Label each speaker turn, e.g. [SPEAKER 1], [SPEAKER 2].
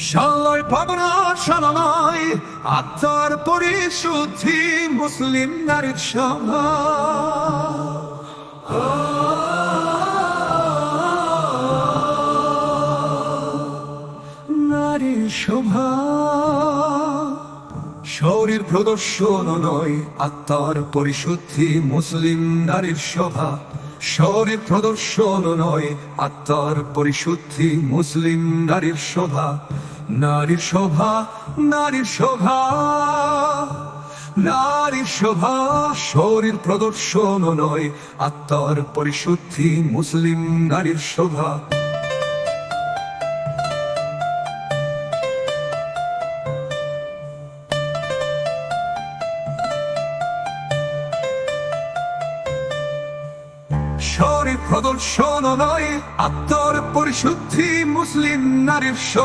[SPEAKER 1] শালায় পাবনা শালা নয়, আত্মার পরিশুদ্ধি মুসলিম নারীর সভা। নারীর শোভা শরীর প্রদর্শন নয়, আত্মার পরিশুদ্ধি মুসলিম নারীর শোভা। শরীর প্রদর্শন নয়, আত্মার পরিশুদ্ধি মুসলিম নারীর শোভা। নারীর শোভা, নারীর শোভা, নারীর শোভা শরীর প্রদর্শন নয়, আত্মার পরিশুদ্ধি মুসলিম নারীর শোভা। শরীর প্রদর্শন নয়, আত্মার পরিশুদ্ধি মুসলিম নারীর শোভা।